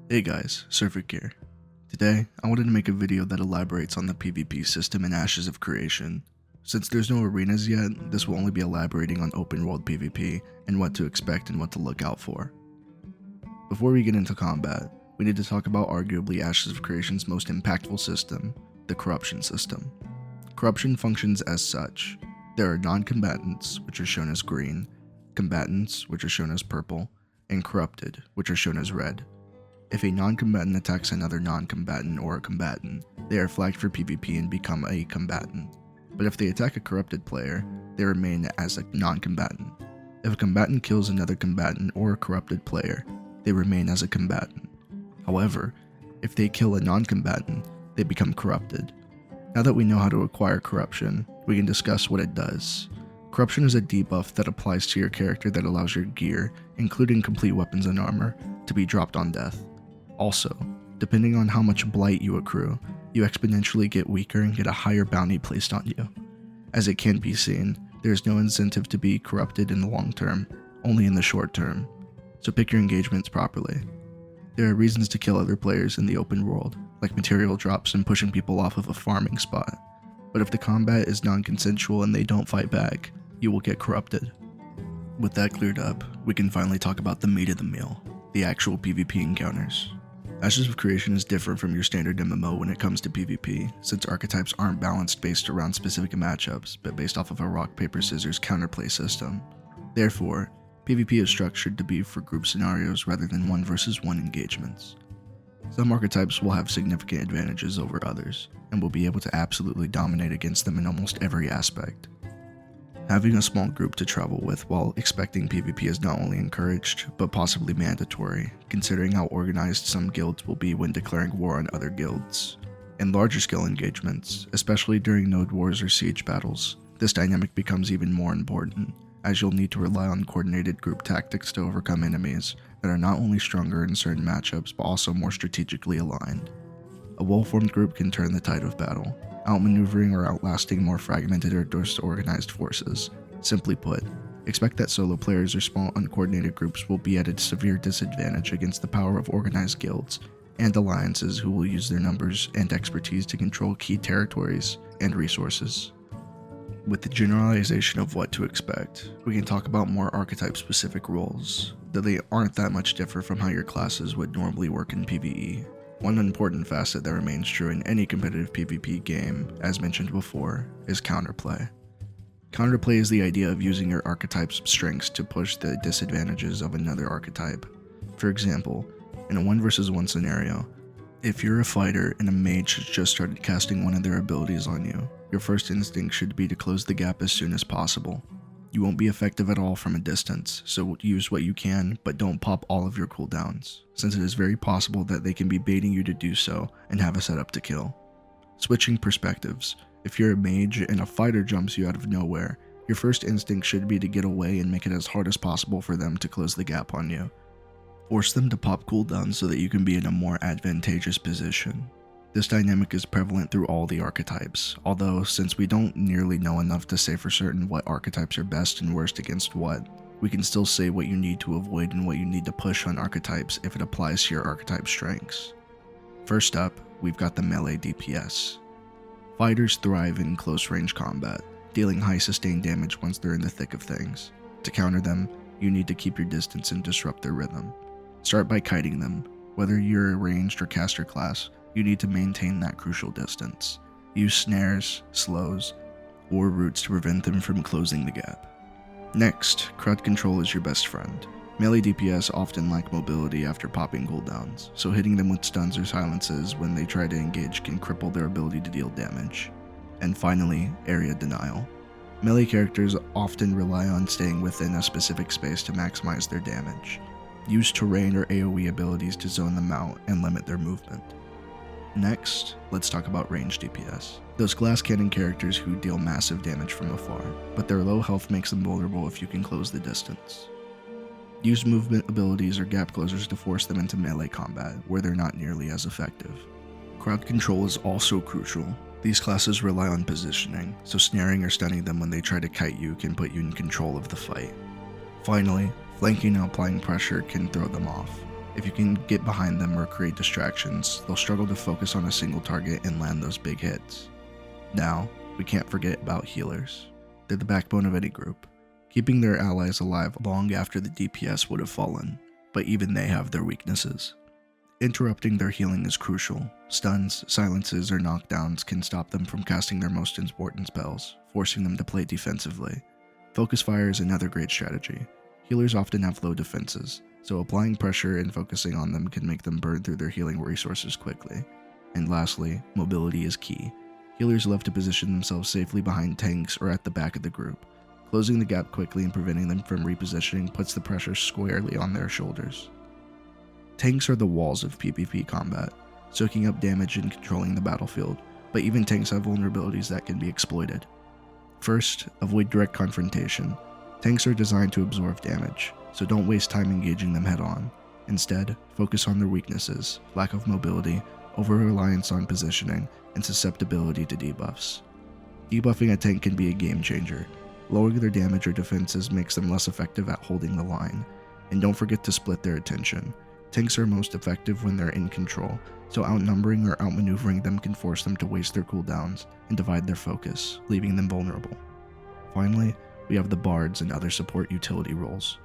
Hey guys, Surfer here. Today, I wanted to make a video that elaborates on the PvP system in Ashes of Creation. Since there's no arenas yet, this will only be elaborating on open world PvP and what to expect and what to look out for. Before we get into combat, we need to talk about arguably Ashes of Creation's most impactful system, the corruption system. Corruption functions as such. There are non-combatants, which are shown as green, combatants, which are shown as purple, and corrupted, which are shown as red. If a non-combatant attacks another non-combatant or a combatant, they are flagged for PvP and become a combatant. But if they attack a corrupted player, they remain as a non-combatant. If a combatant kills another combatant or a corrupted player, they remain as a combatant. However, if they kill a non-combatant, they become corrupted. Now that we know how to acquire corruption, we can discuss what it does. Corruption is a debuff that applies to your character that allows your gear, including complete weapons and armor, to be dropped on death. Also, depending on how much blight you accrue, you exponentially get weaker and get a higher bounty placed on you. As it can be seen, there is no incentive to be corrupted in the long term, only in the short term, so pick your engagements properly. There are reasons to kill other players in the open world, like material drops and pushing people off of a farming spot, but if the combat is non-consensual and they don't fight back, you will get corrupted. With that cleared up, we can finally talk about the meat of the meal, the actual PvP encounters. Ashes of Creation is different from your standard MMO when it comes to PvP, since archetypes aren't balanced based around specific matchups, but based off of a rock, paper, scissors counterplay system. Therefore, PvP is structured to be for group scenarios rather than 1 versus 1 engagements. Some archetypes will have significant advantages over others, and will be able to absolutely dominate against them in almost every aspect. Having a small group to travel with while expecting PvP is not only encouraged, but possibly mandatory, considering how organized some guilds will be when declaring war on other guilds. In larger scale engagements, especially during node wars or siege battles, this dynamic becomes even more important, as you'll need to rely on coordinated group tactics to overcome enemies that are not only stronger in certain matchups, but also more strategically aligned. A well-formed group can turn the tide of battle, outmaneuvering or outlasting more fragmented or disorganized forces. Simply put, expect that solo players or small uncoordinated groups will be at a severe disadvantage against the power of organized guilds and alliances who will use their numbers and expertise to control key territories and resources. With the generalization of what to expect, we can talk about more archetype-specific roles, though they aren't that much different from how your classes would normally work in PvE. One important facet that remains true in any competitive PvP game, as mentioned before, is counterplay. Counterplay is the idea of using your archetype's strengths to push the disadvantages of another archetype. For example, in a 1 versus 1 scenario, if you're a fighter and a mage has just started casting one of their abilities on you, your first instinct should be to close the gap as soon as possible. You won't be effective at all from a distance, so use what you can, but don't pop all of your cooldowns, since it is very possible that they can be baiting you to do so and have a setup to kill. Switching perspectives, if you're a mage and a fighter jumps you out of nowhere, your first instinct should be to get away and make it as hard as possible for them to close the gap on you. Force them to pop cooldowns so that you can be in a more advantageous position. This dynamic is prevalent through all the archetypes, although since we don't nearly know enough to say for certain what archetypes are best and worst against what, we can still say what you need to avoid and what you need to push on archetypes if it applies to your archetype strengths. First up, we've got the melee DPS. Fighters thrive in close range combat, dealing high sustained damage once they're in the thick of things. To counter them, you need to keep your distance and disrupt their rhythm. Start by kiting them. Whether you're a ranged or caster class, you need to maintain that crucial distance. Use snares, slows, or roots to prevent them from closing the gap. Next, crowd control is your best friend. Melee DPS often lack mobility after popping cooldowns, so hitting them with stuns or silences when they try to engage can cripple their ability to deal damage. And finally, area denial. Melee characters often rely on staying within a specific space to maximize their damage. Use terrain or AoE abilities to zone them out and limit their movement. Next, let's talk about ranged DPS. Those glass cannon characters who deal massive damage from afar, but their low health makes them vulnerable if you can close the distance. Use movement abilities or gap closers to force them into melee combat, where they're not nearly as effective. Crowd control is also crucial. These classes rely on positioning, so snaring or stunning them when they try to kite you can put you in control of the fight. Finally, flanking and applying pressure can throw them off. If you can get behind them or create distractions, they'll struggle to focus on a single target and land those big hits. Now, we can't forget about healers. They're the backbone of any group, keeping their allies alive long after the DPS would have fallen, but even they have their weaknesses. Interrupting their healing is crucial. Stuns, silences, or knockdowns can stop them from casting their most important spells, forcing them to play defensively. Focus fire is another great strategy. Healers often have low defenses, so applying pressure and focusing on them can make them burn through their healing resources quickly. And lastly, mobility is key. Healers love to position themselves safely behind tanks or at the back of the group. Closing the gap quickly and preventing them from repositioning puts the pressure squarely on their shoulders. Tanks are the walls of PvP combat, soaking up damage and controlling the battlefield, but even tanks have vulnerabilities that can be exploited. First, avoid direct confrontation. Tanks are designed to absorb damage, so don't waste time engaging them head-on. Instead, focus on their weaknesses, lack of mobility, over-reliance on positioning, and susceptibility to debuffs. Debuffing a tank can be a game changer. Lowering their damage or defenses makes them less effective at holding the line, and don't forget to split their attention. Tanks are most effective when they're in control, so outnumbering or outmaneuvering them can force them to waste their cooldowns and divide their focus, leaving them vulnerable. Finally, we have the bards and other support utility roles.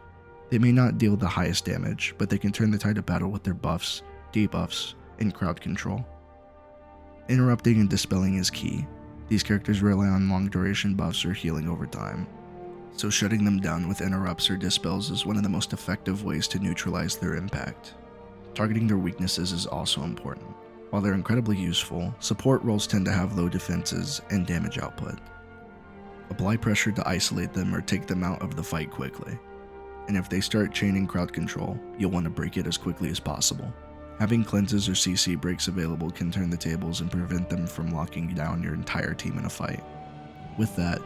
They may not deal the highest damage, but they can turn the tide of battle with their buffs, debuffs, and crowd control. Interrupting and dispelling is key. These characters rely on long duration buffs or healing over time, so shutting them down with interrupts or dispels is one of the most effective ways to neutralize their impact. Targeting their weaknesses is also important. While they're incredibly useful, support roles tend to have low defenses and damage output. Apply pressure to isolate them or take them out of the fight quickly. And if they start chaining crowd control, you'll want to break it as quickly as possible. Having cleanses or CC breaks available can turn the tables and prevent them from locking down your entire team in a fight. With that,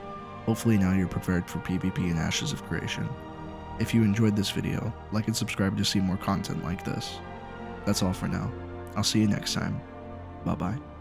hopefully now you're prepared for PvP and Ashes of Creation. If you enjoyed this video, like and subscribe to see more content like this. That's all for now. I'll see you next time. Bye bye.